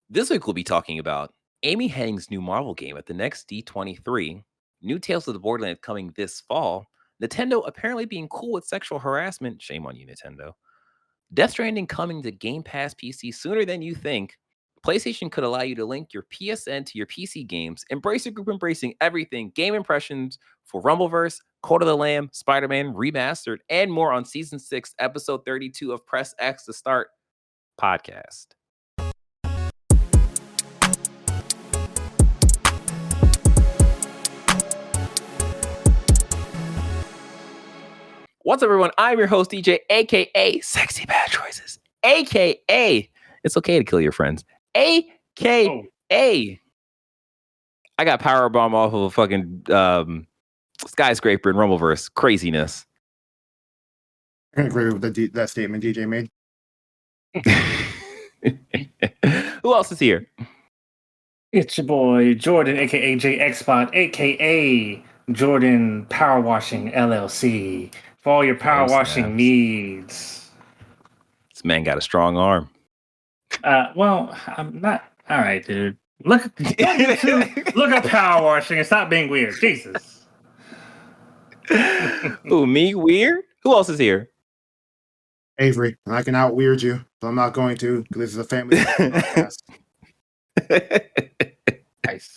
This week we'll be talking about Amy Hennig's new Marvel game at the next D23, new Tales of the Borderlands coming this fall, Nintendo apparently being cool with sexual harassment, shame on you, Nintendo, Death Stranding coming to Game Pass PC sooner than you think, PlayStation could allow you to link your PSN to your PC games, Embracer Group embracing everything, game impressions for Rumbleverse, Code of the Lamb, Spider-Man Remastered, and more on Season 6, Episode 32 of Press X to Start podcast. What's up, everyone? I'm your host, DJ, aka Sexy Bad Choices, aka It's Okay to Kill Your Friends, aka I got powerbomb off of a fucking skyscraper in Rumbleverse. Craziness. I can agree with that statement DJ made. Who else is here? It's your boy Jordan, aka JXBot, aka Jordan Power Washing LLC. For all your power washing needs. This man got a strong arm. Well, I'm not. All right, dude. Look at power washing and stop being weird. Jesus. Ooh, me weird? Who else is here? Avery, and I can out weird you, but I'm not going to because this is a family podcast. Nice.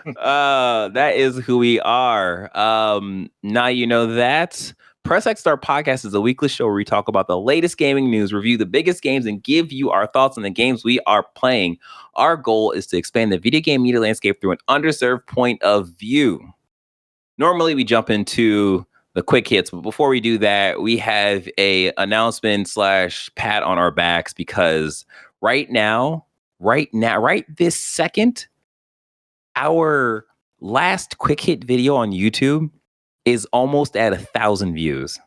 That is who we are. Now you know that. Press X Start Podcast is a weekly show where we talk about the latest gaming news, review the biggest games, and give you our thoughts on the games we are playing. Our goal is to expand the video game media landscape through an underserved point of view. Normally, we jump into the quick hits, but before we do that, we have a announcement / pat on our backs because right this second, our last quick hit video on YouTube is almost at 1,000 views.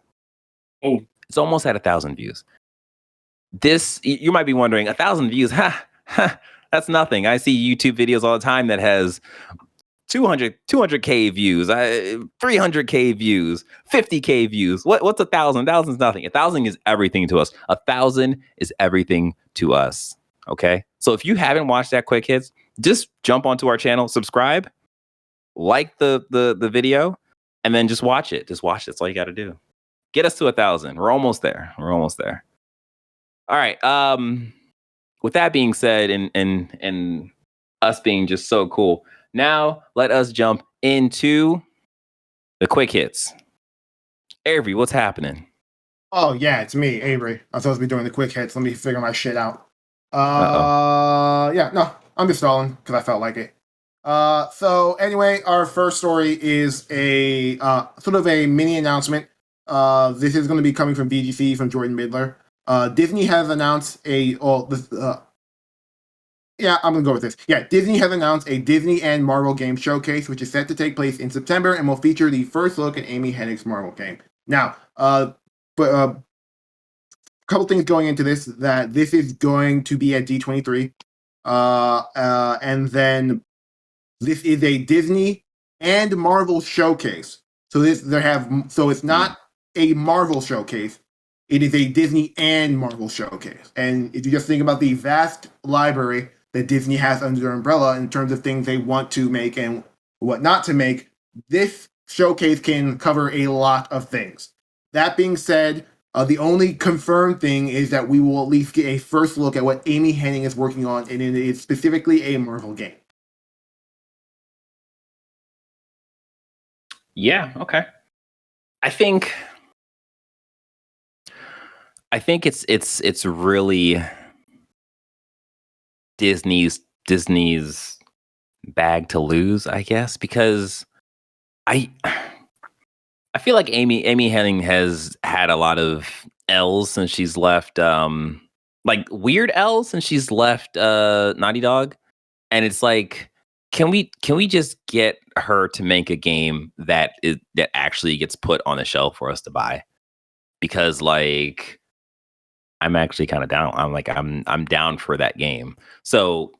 Oh, it's almost at 1,000 views. This, you might be wondering, 1,000 views, that's nothing. I see YouTube videos all the time that has 200K views, 300K views, 50K views. What's 1,000? 1,000 is nothing. 1,000 is everything to us. 1,000 is everything to us. Okay? So if you haven't watched that quick hits, just jump onto our channel, subscribe, like the video, and then just watch it. Just watch it. That's all you got to do. Get us to 1,000. We're almost there. All right. With that being said, and us being just so cool, now let us jump into the quick hits. Avery, what's happening? Oh yeah, it's me, Avery. I'm supposed to be doing the quick hits. Let me figure my shit out. Yeah, no, I'm just stalling because I felt like it. So anyway, our first story is a sort of a mini announcement. This is going to be coming from VGC from Jordan Midler. Disney has announced I'm going to go with this. Yeah, Disney has announced a Disney and Marvel game showcase, which is set to take place in September and will feature the first look at Amy Hennig's Marvel game. Now, a couple things going into this, that this is going to be at D23. And then this is a Disney and Marvel showcase. So it's not a Marvel showcase. It is a Disney and Marvel showcase. And if you just think about the vast library that Disney has under their umbrella in terms of things they want to make and what not to make, this showcase can cover a lot of things. That being said, the only confirmed thing is that we will at least get a first look at what Amy Hennig is working on, and it is specifically a Marvel game. Yeah, okay. I think it's really Disney's bag to lose, I guess, because I feel like Amy Hennig has had a lot of L's since she's left, like weird L's since she's left Naughty Dog, and it's like, can we just get her to make a game that actually gets put on the shelf for us to buy? Because like, I'm actually kind of down. I'm down for that game. So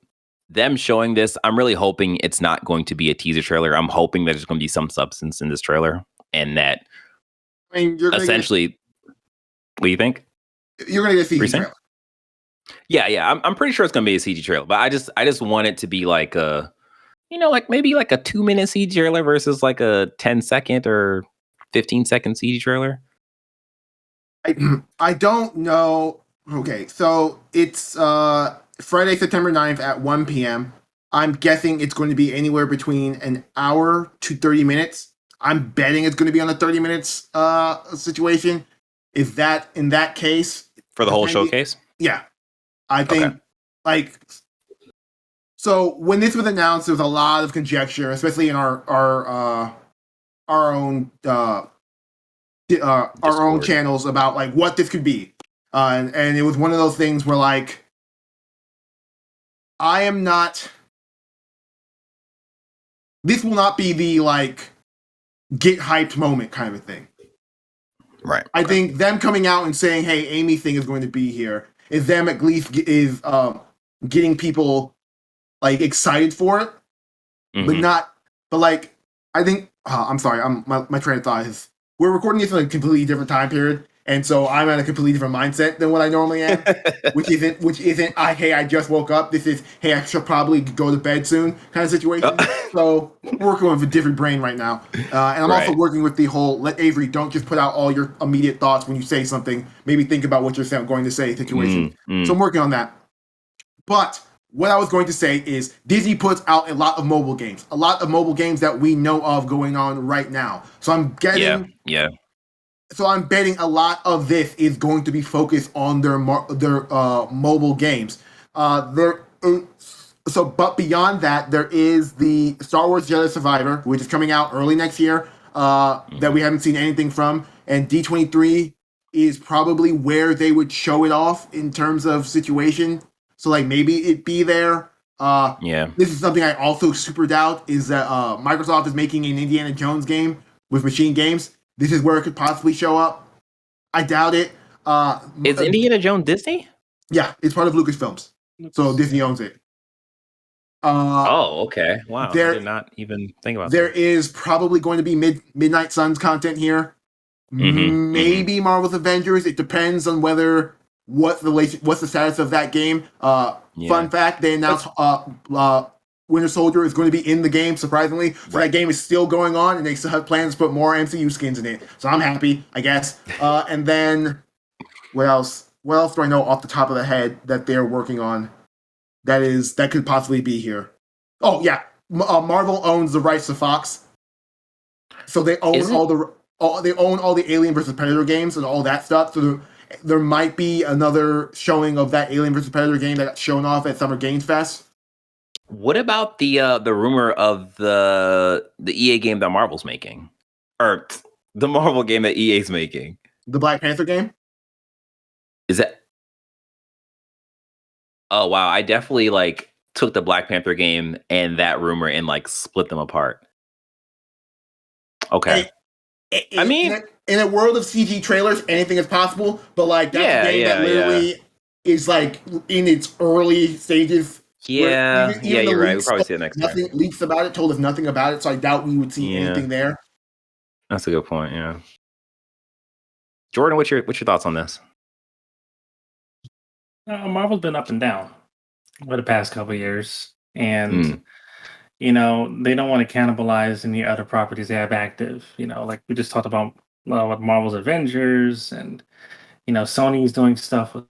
them showing this, I'm really hoping it's not going to be a teaser trailer. I'm hoping that there's going to be some substance in this trailer, and that essentially, what do you think? You're going to get a teaser trailer. Yeah. I'm pretty sure it's gonna be a CG trailer, but I just want it to be like a, like maybe like a 2-minute CG trailer versus like a 10-second or 15-second CG trailer. I don't know. Okay, so it's Friday, September 9th at 1 p.m. I'm guessing it's going to be anywhere between an hour to 30 minutes. I'm betting it's going to be on the 30 minutes situation. Is that in that case For the whole showcase? Yeah. I think like so when this was announced, there was a lot of conjecture, especially in our own our own channels about like what this could be, and it was one of those things where like I am not. This will not be the like get hyped moment kind of thing. Right. I think them coming out and saying, "Hey, Amy thing is going to be here," is them at least is getting people like excited for it, but not. But like I think I'm sorry, my train of thought is we're recording this in a completely different time period, and so I'm at a completely different mindset than what I normally am, which isn't hey, I just woke up. This is hey, I should probably go to bed soon kind of situation. So we're working with a different brain right now, and I'm also working with the whole let Avery don't just put out all your immediate thoughts when you say something. Maybe think about what you're going to say situation. So I'm working on that, but. What I was going to say is Disney puts out a lot of mobile games that we know of going on right now. So I'm getting, So I'm betting a lot of this is going to be focused on their mobile games. But beyond that, there is the Star Wars Jedi Survivor, which is coming out early next year. That we haven't seen anything from, and D23 is probably where they would show it off in terms of situation. So like maybe it be there. This is something I also super doubt is that Microsoft is making an Indiana Jones game with Machine Games. This is where it could possibly show up. I doubt it. Is Indiana Jones Disney? Yeah, it's part of Lucasfilms, so Disney owns it. Okay. Wow. I did not even think about there that. There is probably going to be Midnight Suns content here. Maybe Marvel's Avengers. It depends on what's the status of that game. Fun fact: they announced Winter Soldier is going to be in the game. Surprisingly, so that game is still going on, and they still have plans to put more MCU skins in it. So I'm happy, I guess. And then what else? What else do I know off the top of the head that they're working on? That could possibly be here. Oh yeah, Marvel owns the rights to Fox, so they own they own all the Alien vs Predator games and all that stuff. So there might be another showing of that Alien vs Predator game that got shown off at Summer Games Fest. What about the rumor of the EA game that Marvel's making, or the Marvel game that EA's making? The Black Panther game. Is that? Oh wow! I definitely like took the Black Panther game and that rumor and like split them apart. Okay. I mean, in a world of CG trailers, anything is possible. But like that's a game that literally is like in its early stages. Yeah, you're right. We'll probably see it next time. Nothing leaks about it. Told us nothing about it, so I doubt we would see anything there. That's a good point. Yeah. Jordan, what's your thoughts on this? Marvel's been up and down for the past couple of years, and they don't want to cannibalize any other properties they have active. Like we just talked about with Marvel's Avengers, and Sony's doing stuff with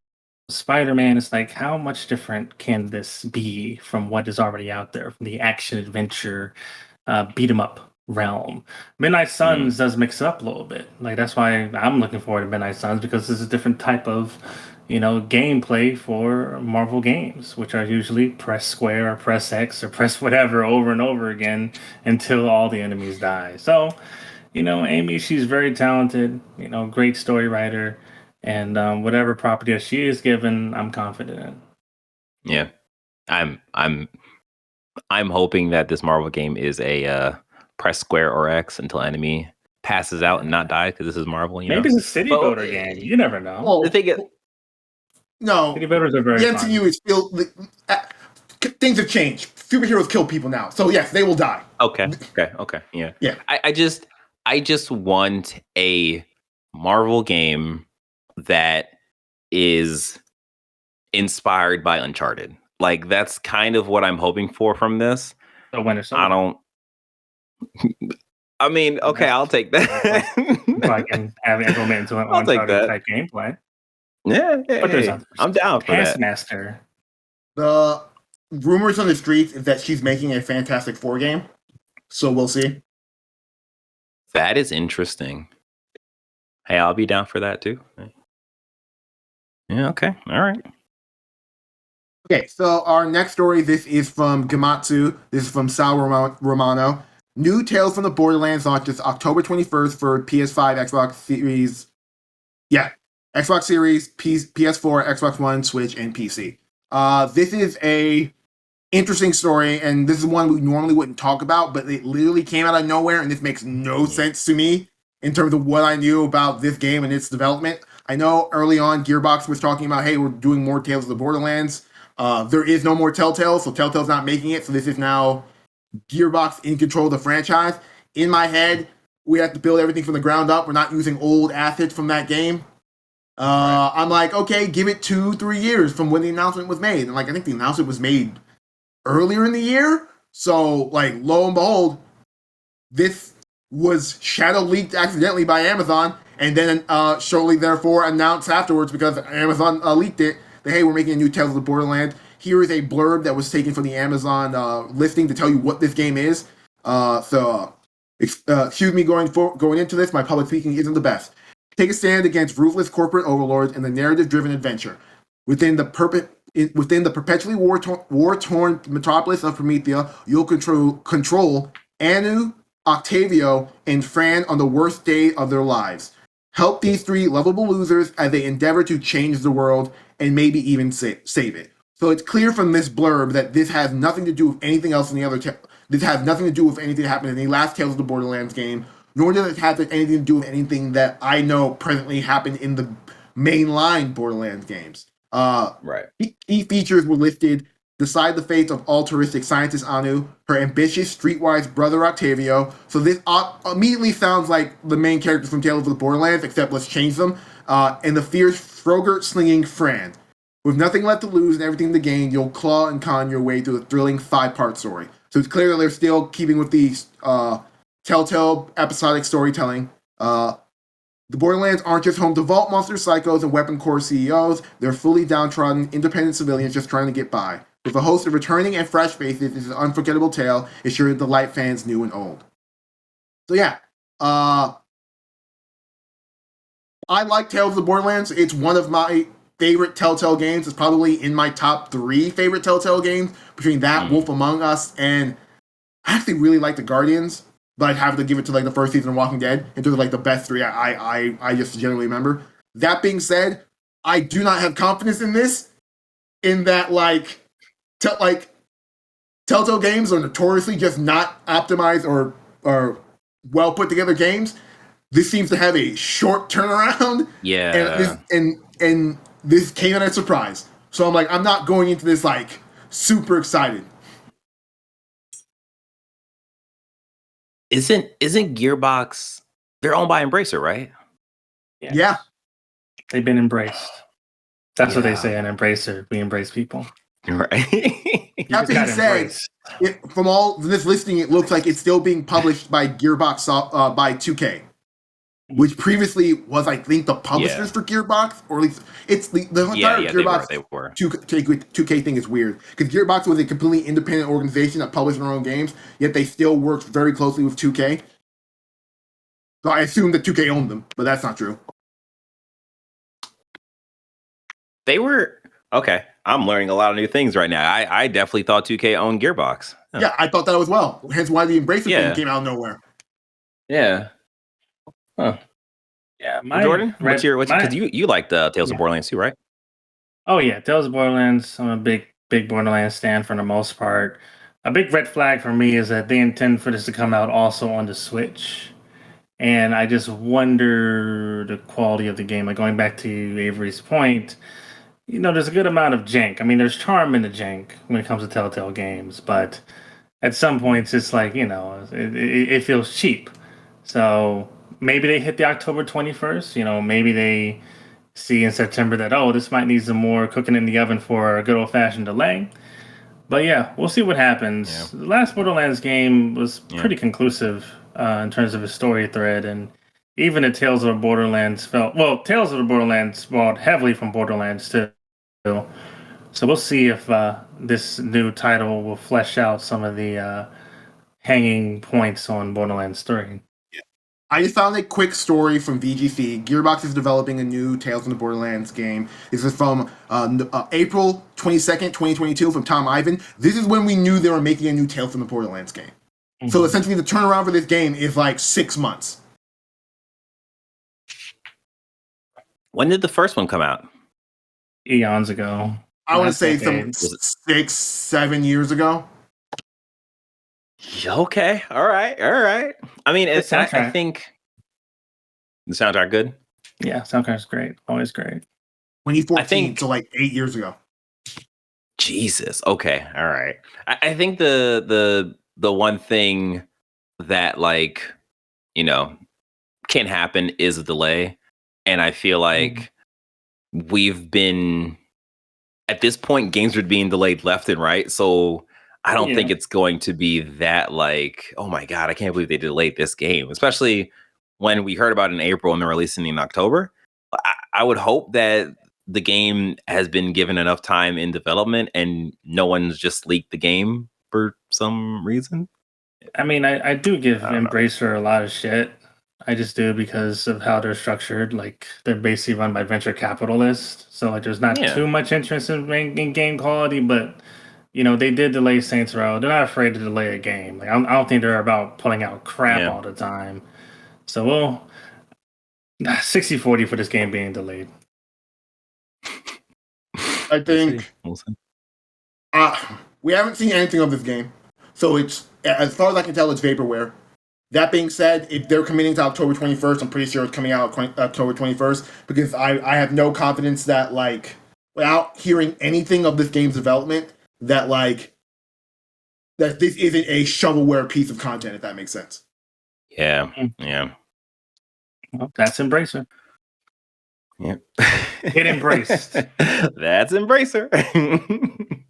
Spider-Man. It's like, how much different can this be from what is already out there, from the action adventure beat 'em up realm? Midnight Suns does mix it up a little bit. Like that's why I'm looking forward to Midnight Suns, because this is a different type of gameplay for Marvel games, which are usually press square or press X or press whatever over and over again until all the enemies die. So, Amy, she's very talented, great story writer, and whatever property that she is given, I'm confident in. Yeah, I'm hoping that this Marvel game is a press square or X until enemy passes out and not die, because this is Marvel. Maybe it's a city builder game. You never know. The thing is, no, city builders are very the MCU fun. is still things have changed. Superheroes kill people now, so yes, they will die. Okay, yeah. I just want a Marvel game that is inspired by Uncharted. Like that's kind of what I'm hoping for from this. So Winter Soldier. I don't. I mean, okay, I'll take that. If I can have implement into an I'll take Uncharted that. type gameplay. Yeah, But there's hey, others. I'm down for that. Taskmaster. The rumors on the streets is that she's making a Fantastic Four game, so we'll see. That is interesting. Hey, I'll be down for that too. Yeah, okay, all right. Okay, so our next story, this is from Gematsu. This is from Sal Romano. New Tales from the Borderlands launches October 21st for PS5, Xbox Series. Yeah, Xbox Series, PS4, Xbox One, Switch, and PC. This is a interesting story, and this is one we normally wouldn't talk about, but it literally came out of nowhere, and this makes no sense to me in terms of what I knew about this game and its development. I know early on Gearbox was talking about, hey, we're doing more Tales of the Borderlands. There is no more Telltale, so Telltale's not making it, so this is now Gearbox in control of the franchise. In my head, we have to build everything from the ground up. We're not using old assets from that game. Right. I'm like, okay, give it 2-3 years from when the announcement was made. And like, I think the announcement was made earlier in the year. So, like, lo and behold, this was shadow leaked accidentally by Amazon, and then shortly therefore announced afterwards because Amazon leaked it that, hey, we're making a new Tales of the Borderlands. Here is a blurb that was taken from the Amazon listing to tell you what this game is. Excuse me going into this, my public speaking isn't the best. Take a stand against ruthless corporate overlords in the narrative-driven adventure. Within the perpetually war-torn metropolis of Promethea, you'll control Anu, Octavio, and Fran on the worst day of their lives. Help these three lovable losers as they endeavor to change the world and maybe even save it. So it's clear from this blurb that this has nothing to do with anything else in the other. This has nothing to do with anything that happened in the last Tales of the Borderlands game, nor does it have anything to do with anything that I know presently happened in the mainline Borderlands games. Right. Key features were listed: decide the fate of altruistic scientist Anu, her ambitious streetwise brother Octavio. So this immediately sounds like the main characters from Tales of the Borderlands, except let's change them. And the fierce Frogurt slinging Fran. With nothing left to lose and everything to gain, you'll claw and con your way through a thrilling 5-part story. So it's clear that they're still keeping with the Telltale episodic storytelling. The Borderlands aren't just home to vault monsters, psychos, and weapon core CEOs. They're fully downtrodden, independent civilians just trying to get by. With a host of returning and fresh faces, it's an unforgettable tale. It's sure to delight fans new and old. So yeah, I like Tales of the Borderlands. It's one of my favorite Telltale games. It's probably in my top 3 favorite Telltale games. Between that, Wolf Among Us, and I actually really like The Guardians, but I'd have to give it to like the first season of Walking Dead in terms of like the best 3 I just generally remember. That being said, I do not have confidence in this, in that like Telltale games are notoriously just not optimized or well put together games. This seems to have a short turnaround. Yeah. And this came as a surprise. So I'm like, I'm not going into this like super excited. Isn't Gearbox, they're owned by Embracer, right? Yeah. They've been embraced. That's what they say in Embracer. We embrace people. Right. That being said, from all this listing, it looks like it's still being published by Gearbox by 2K, which previously was, I think, the publishers for Gearbox, or at least it's the entire Gearbox. They were. 2K thing is weird because Gearbox was a completely independent organization that published their own games, yet they still worked very closely with 2K. So I assume that 2K owned them, but that's not true. They were okay. I'm learning a lot of new things right now. I definitely thought 2K owned Gearbox. Huh. Yeah, I thought that as well. Hence why the Embracer thing came out of nowhere. Yeah. Huh. Yeah, Jordan, what's because you like the Tales of Borderlands too, right? Oh yeah, Tales of Borderlands. I'm a big Borderlands stan for the most part. A big red flag for me is that they intend for this to come out also on the Switch. And I just wonder the quality of the game. Like going back to Avery's point, there's a good amount of jank. I mean, there's charm in the jank when it comes to Telltale games, but at some points it's like, it feels cheap. So maybe they hit the October 21st. Maybe they see in September that, oh, this might need some more cooking in the oven for a good old fashioned delay. But yeah, we'll see what happens. Yeah. The last Borderlands game was Yeah. pretty conclusive in terms of a story thread, and even the Tales of the Borderlands Tales of the Borderlands spawned heavily from Borderlands too. So we'll see if this new title will flesh out some of the hanging points on Borderlands 3. I just found a quick story from VGC. Gearbox is developing a new Tales from the Borderlands game. This is from April 22nd, 2022, from Tom Ivan. This is when we knew they were making a new Tales from the Borderlands game. Mm-hmm. So essentially, the turnaround for this game is like 6 months. When did the first one come out? Eons ago. I want to say some 6, 7 years ago. Okay, all right. I mean, I think the soundtrack good. Yeah, soundtrack's great. Always great. 2014, so like 8 years ago. Jesus. Okay. All right. I think the one thing that, like, you know, can happen is a delay, and I feel like we've been at this point, games are being delayed left and right, so I don't think it's going to be that, like, oh my god, I can't believe they delayed this game, especially when we heard about it in April and they're releasing it in October. I would hope that the game has been given enough time in development and no one's just leaked the game for some reason. I mean, I do give Embracer a lot of shit. I just do because of how they're structured. Like, they're basically run by venture capitalists. So, like, there's not too much interest in game quality, but, you know, they did delay Saints Row. They're not afraid to delay a game. Like, I don't think they're about pulling out crap all the time. So, well, 60-40 for this game being delayed. I think we haven't seen anything of this game. So it's, as far as I can tell, it's vaporware. That being said, if they're committing to October 21st, I'm pretty sure it's coming out October 21st, because I have no confidence that, like, without hearing anything of this game's development, that, like, that this isn't a shovelware piece of content, if that makes sense. Yeah. Well, that's Embracer. Yeah. Get embraced. That's Embracer.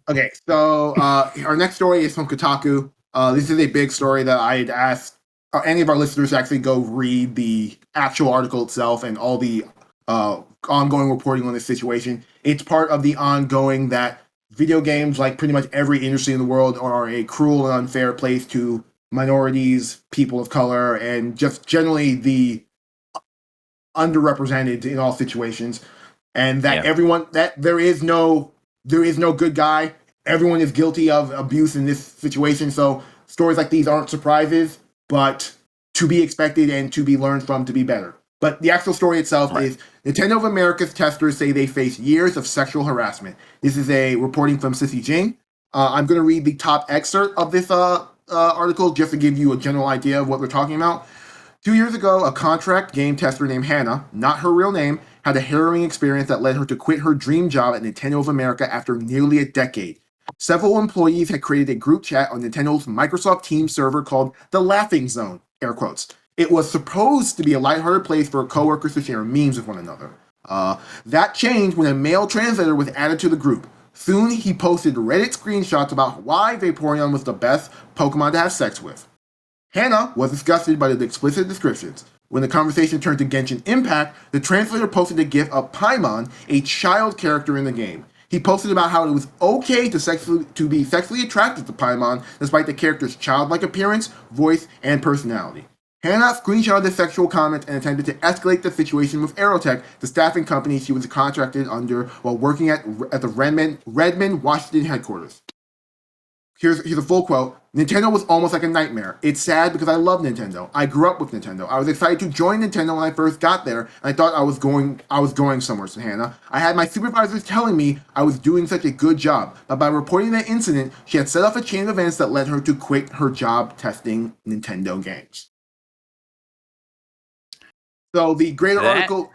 Okay, so our next story is from Kotaku. This is a big story that I had asked any of our listeners to actually go read the actual article itself and all the ongoing reporting on this situation. It's part of the ongoing that video games, like pretty much every industry in the world, are a cruel and unfair place to minorities, people of color, and just generally the underrepresented in all situations. And that everyone, that there is no good guy. Everyone is guilty of abuse in this situation. So stories like these aren't surprises, but to be expected and to be learned from to be better. But the actual story itself is Nintendo of America's testers say they face years of sexual harassment. This is a reporting from Sissy Jing. I'm going to read the top excerpt of this article just to give you a general idea of what we're talking about. 2 years ago, a contract game tester named Hannah, not her real name, had a harrowing experience that led her to quit her dream job at Nintendo of America after nearly a decade. Several employees had created a group chat on Nintendo's Microsoft Teams server called the Laughing Zone, air quotes. It was supposed to be a lighthearted place for coworkers to share memes with one another. That changed when a male translator was added to the group. Soon, he posted Reddit screenshots about why Vaporeon was the best Pokemon to have sex with. Hannah was disgusted by the explicit descriptions. When the conversation turned to Genshin Impact, the translator posted a gif of Paimon, a child character in the game. He posted about how it was okay to be sexually attracted to Paimon despite the character's childlike appearance, voice, and personality. Hannah screenshotted the sexual comments and attempted to escalate the situation with Aerotech, the staffing company she was contracted under while working at the Redmond, Washington headquarters. Here's a full quote. Nintendo was almost like a nightmare. It's sad because I love Nintendo. I grew up with Nintendo. I was excited to join Nintendo when I first got there, and I thought I was going somewhere, said Hannah. I had my supervisors telling me I was doing such a good job, but by reporting that incident, she had set off a chain of events that led her to quit her job testing Nintendo games. So the greater article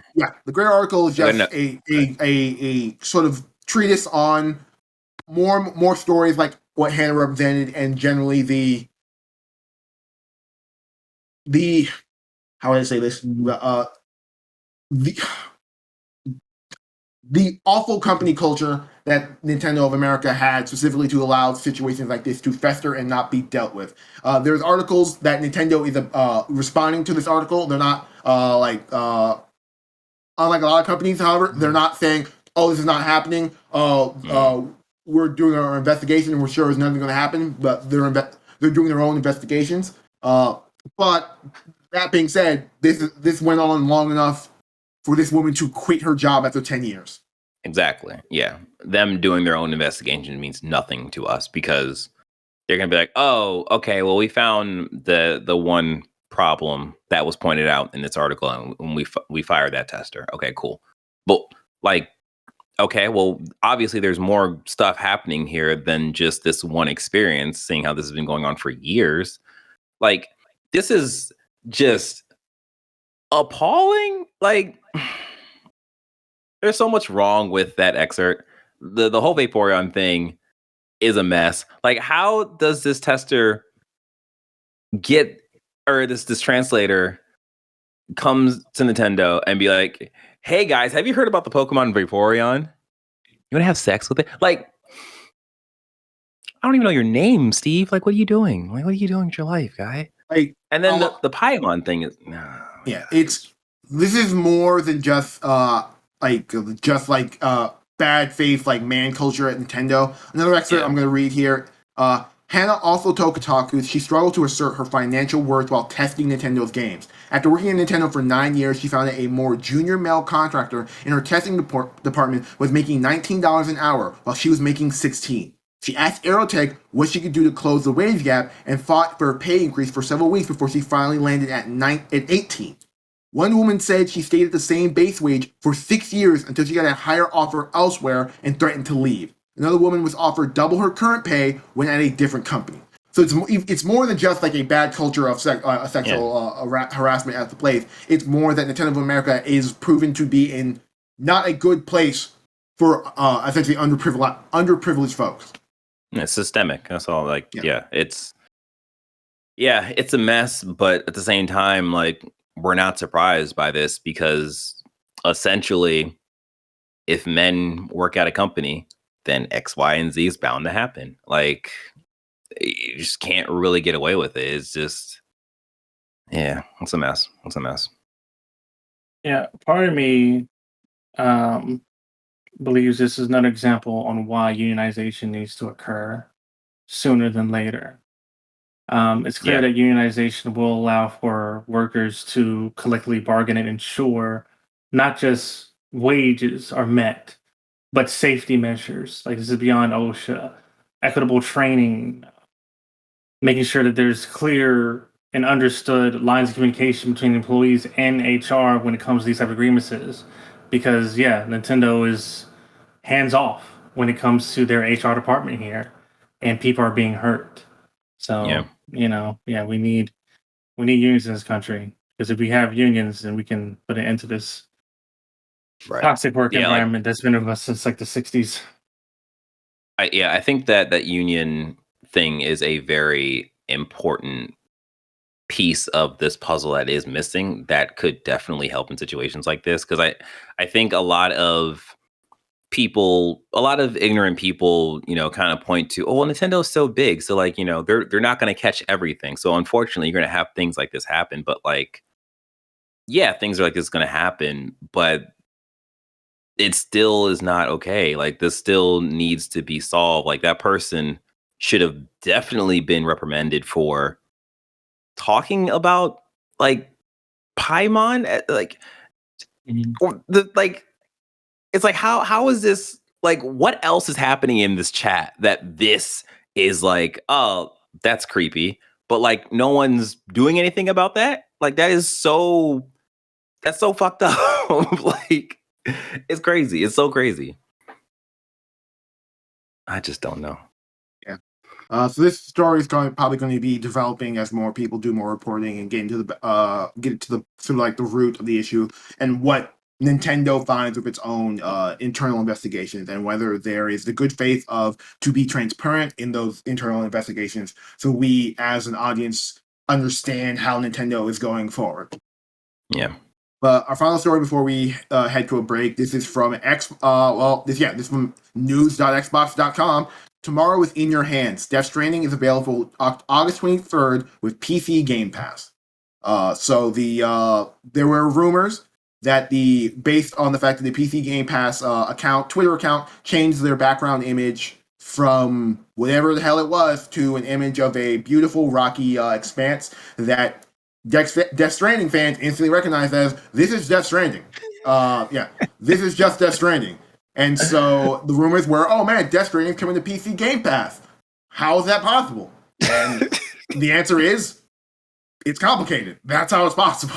is just a sort of treatise on more stories like what Hannah represented, and generally the how would I say this? the awful company culture that Nintendo of America had specifically to allow situations like this to fester and not be dealt with. There's articles that Nintendo is responding to this article. They're not unlike a lot of companies, however, they're not saying, "Oh, this is not happening. We're doing our investigation and we're sure there's nothing going to happen." But they're doing their own investigations. But that being said, this went on long enough for this woman to quit her job after 10 years. Exactly. Yeah. Them doing their own investigation means nothing to us because they're going to be like, "Oh, okay, well, we found the one problem that was pointed out in this article and we fired that tester." Okay, cool. But like, okay, well, obviously there's more stuff happening here than just this one experience, seeing how this has been going on for years. Like, this is just appalling. Like, there's so much wrong with that excerpt. The whole Vaporeon thing is a mess. Like, how does this tester get, or this translator comes to Nintendo and be like, "Hey guys, have you heard about the Pokemon Vaporeon? You want to have sex with it?" Like, I don't even know your name, Steve. Like, what are you doing? Like, what are you doing with your life, guy? Like, And then the Paimon thing is, yeah, this is more than just bad faith like man culture at Nintendo. Another excerpt I'm going to read here. Hannah also told Kotaku she struggled to assert her financial worth while testing Nintendo's games. After working at Nintendo for 9 years, she found that a more junior male contractor in her testing department was making $19 an hour while she was making $16. She asked Aerotech what she could do to close the wage gap and fought for a pay increase for several weeks before she finally landed at 18. One woman said she stayed at the same base wage for 6 years until she got a higher offer elsewhere and threatened to leave. Another woman was offered double her current pay when at a different company. So it's more than just like a bad culture of sexual harassment at the place. It's more that Nintendo of America is proven to be in not a good place for essentially underprivileged folks. It's systemic. That's all. Like, it's a mess. But at the same time, like, we're not surprised by this because essentially, if men work at a company, then X, Y, and Z is bound to happen. Like, you just can't really get away with it. It's just, it's a mess. It's a mess. Yeah, part of me believes this is another example on why unionization needs to occur sooner than later. It's clear that unionization will allow for workers to collectively bargain and ensure not just wages are met, but safety measures. Like this is beyond OSHA, equitable training, making sure that there's clear and understood lines of communication between employees and HR when it comes to these type of grievances. Because Nintendo is hands off when it comes to their HR department here, and people are being hurt. So we need unions in this country because if we have unions, then we can put an end to this toxic work environment that's been with us since like the '60s. I think that union thing is a very important piece of this puzzle that is missing that could definitely help in situations like this, because I think a lot of ignorant people, kind of point to, oh, well, Nintendo's so big, so like, they're not going to catch everything. So unfortunately, you're going to have things like this happen. But like, things are like this going to happen, but it still is not okay. Like, this still needs to be solved. Like, that person should have definitely been reprimanded for talking about like Paimon, like, or the like. It's like, how is this, like, what else is happening in this chat that this is like, oh, that's creepy, but like no one's doing anything about that? Like, that's so fucked up. Like, it's crazy. It's so crazy. I just don't know. Yeah. So this story is probably going to be developing as more people do more reporting and get into the sort of like the root of the issue and what Nintendo finds with its own internal investigations, and whether there is the good faith to be transparent in those internal investigations, so we as an audience understand how Nintendo is going forward. Yeah. But our final story before we head to a break. This is from this is from news.xbox.com. Tomorrow is in your hands. Death Stranding is available August 23rd with PC Game Pass. There were rumors that based on the fact that the PC Game Pass Twitter account changed their background image from whatever the hell it was to an image of a beautiful rocky expanse that Death Stranding fans instantly recognized as this is Death Stranding. This is just Death Stranding. And so the rumors were, oh man, Death Stranding is coming to PC Game Pass. How is that possible? And the answer is, it's complicated. That's how it's possible.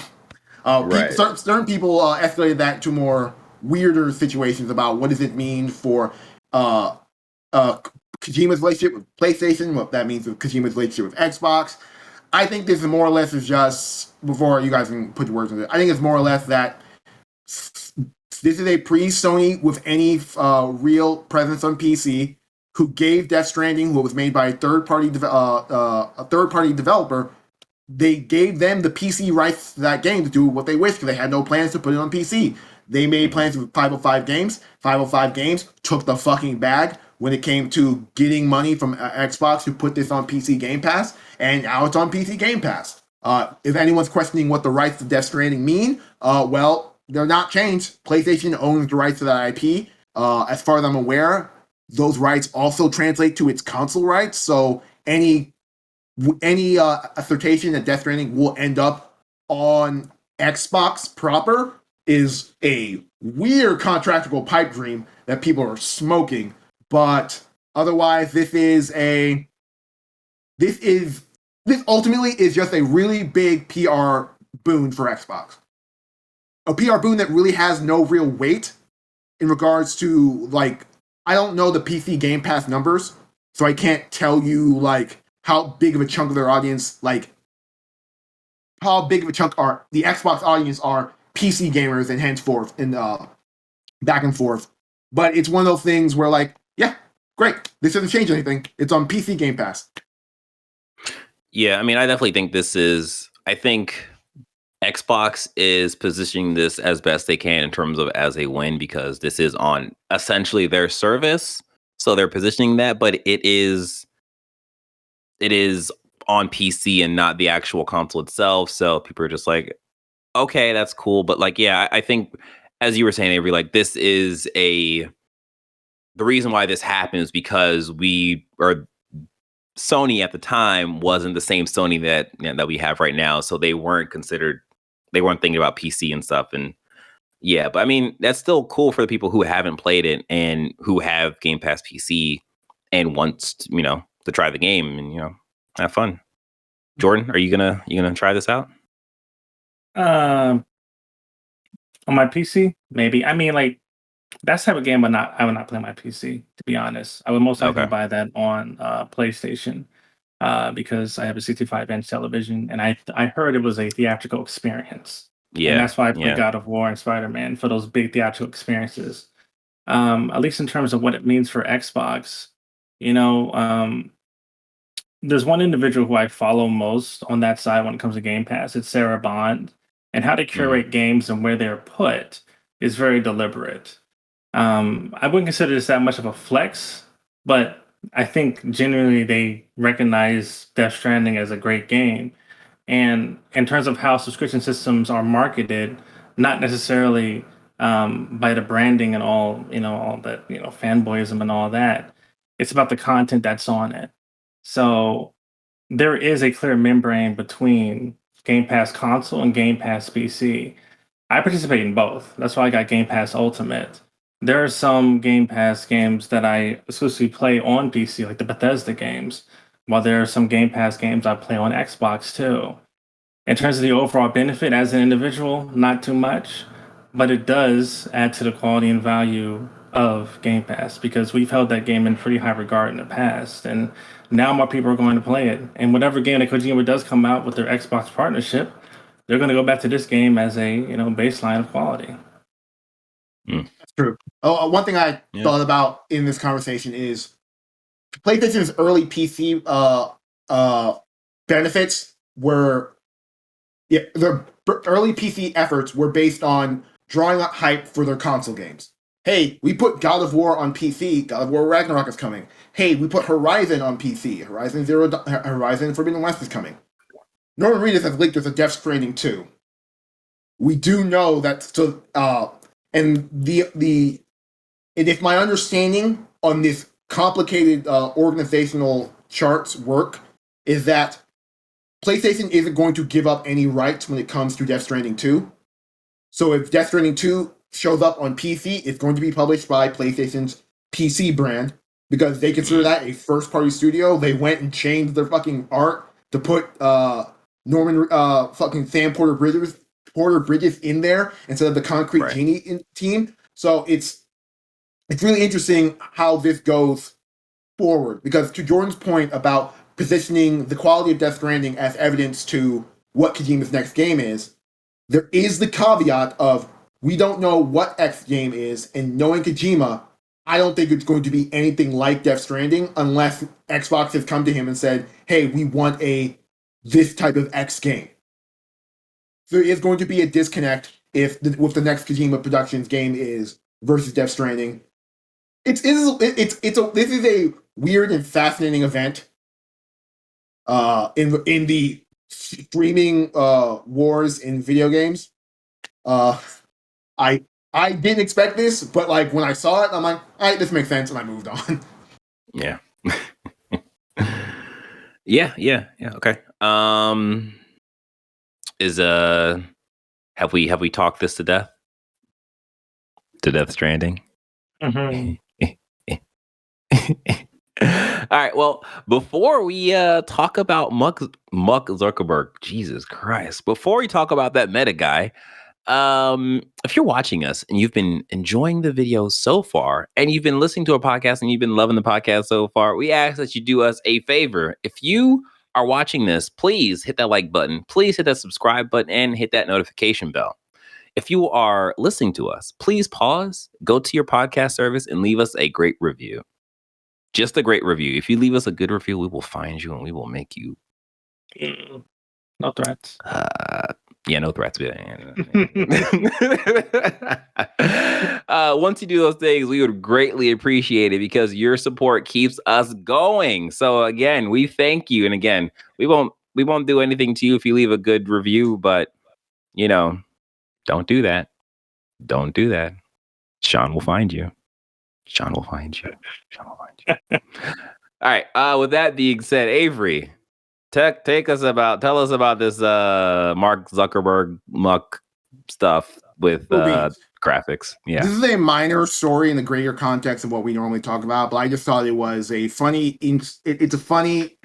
Right. Certain people escalated that to more weirder situations about what does it mean for Kojima's relationship with PlayStation, what that means with Kojima's relationship with Xbox. I think this is more or less is just, before you guys can put your words in it, I think it's more or less that this is a pre-Sony with any real presence on PC who gave Death Stranding, who was made by a third-party developer, they gave them the PC rights to that game to do what they wished because they had no plans to put it on PC. They made plans with 505 Games. 505 Games took the fucking bag when it came to getting money from Xbox to put this on PC Game Pass, and now it's on PC Game Pass. If anyone's questioning what the rights to Death Stranding mean, well, they're not changed. PlayStation owns the rights to that IP. As far as I'm aware, those rights also translate to its console rights, so any assertion that Death Stranding will end up on Xbox proper is a weird contractual pipe dream that people are smoking. But otherwise, this ultimately is just a really big PR boon for Xbox. A PR boon that really has no real weight in regards to, like, I don't know the PC Game Pass numbers, so I can't tell you, like, how big of a chunk of their audience, like, how big of a chunk are the Xbox audience are PC gamers and henceforth and back and forth. But it's one of those things where, like, yeah, great. This doesn't change anything. It's on PC Game Pass. Yeah, I mean, I definitely think I think Xbox is positioning this as best they can in terms of as a win because this is on essentially their service. So they're positioning that, but it is on PC and not the actual console itself. So people are just like, okay, that's cool. But like, yeah, I think as you were saying, Avery, like the reason why this happens because Sony at the time wasn't the same Sony that we have right now. So they weren't thinking about PC and stuff. And yeah, but I mean, that's still cool for the people who haven't played it and who have Game Pass PC and want, to try the game and, have fun. Jordan, are you gonna try this out? On my PC, maybe. I mean, like that's the type of game, I would not play on my PC. To be honest, I would most likely Okay. buy that on PlayStation because I have a 65-inch television, and I heard it was a theatrical experience, and Yeah. that's why I play Yeah. God of War and Spider-Man for those big theatrical experiences. At least in terms of what it means for Xbox, you know, there's one individual who I follow most on that side when it comes to Game Pass. It's Sarah Bond, and how to Mhm. curate games and where they're put is very deliberate. I wouldn't consider this that much of a flex, but I think genuinely they recognize Death Stranding as a great game. And in terms of how subscription systems are marketed, not necessarily by the branding and all that, fanboyism and all that. It's about the content that's on it. So there is a clear membrane between Game Pass console and Game Pass PC. I participate in both. That's why I got Game Pass Ultimate. There are some Game Pass games that I exclusively play on PC, like the Bethesda games, while there are some Game Pass games I play on Xbox too. In terms of the overall benefit as an individual, not too much, but it does add to the quality and value of Game Pass because we've held that game in pretty high regard in the past, and now more people are going to play it. And whatever game that Kojima does come out with their Xbox partnership, they're going to go back to this game as a baseline of quality. That's true. Oh, one thing I thought about in this conversation is PlayStation's early PC benefits were Yeah, their early PC efforts were based on drawing up hype for their console games. Hey, we put God of War on PC. God of War Ragnarok is coming. Hey, we put Horizon on PC. Horizon Forbidden West is coming. Norman Reedus has leaked there's a Death Stranding 2. We do know that and if my understanding on this complicated organizational charts work is that PlayStation isn't going to give up any rights when it comes to Death Stranding 2. So if Death Stranding 2 shows up on PC, it's going to be published by PlayStation's PC brand because they consider that a first-party studio. They went and changed their fucking art to put fucking Sam Porter Bridges in there instead of the Concrete Genie team. So it's really interesting how this goes forward because to Jordan's point about positioning the quality of Death Stranding as evidence to what Kojima's next game is, there is the caveat of we don't know what X game is, and knowing Kojima, I don't think it's going to be anything like Death Stranding unless Xbox has come to him and said, hey, we want this type of X game. So there is going to be a disconnect with the next Kojima Productions game is versus Death Stranding. This is a weird and fascinating event in the streaming wars in video games. I didn't expect this, but like when I saw it, I'm like, all right, this makes sense, and I moved on. Yeah. yeah. Okay. Have we talked this to death? To Death Stranding? Mm-hmm. All right. Well, before we talk about Muck Zuckerberg, Jesus Christ, before we talk about that meta guy, if you're watching us and you've been enjoying the video so far, and you've been listening to our podcast and you've been loving the podcast so far, we ask that you do us a favor. If you are watching this, please hit that like button, please hit that subscribe button, and hit that notification bell. If you are listening to us, please pause, go to your podcast service, and leave us a great review. Just a great review. If you leave us a good review, we will find you and we will make you. No threats. Yeah, no threats. Once you do those things, we would greatly appreciate it because your support keeps us going. So again, we thank you. And again, we won't do anything to you if you leave a good review, but don't do that. Don't do that. Sean will find you. Sean will find you. All right. With that being said, Avery, tell us about this Mark Zuckerberg muck stuff with graphics. Yeah. This is a minor story in the greater context of what we normally talk about, but I just thought it was a funny. It's a funny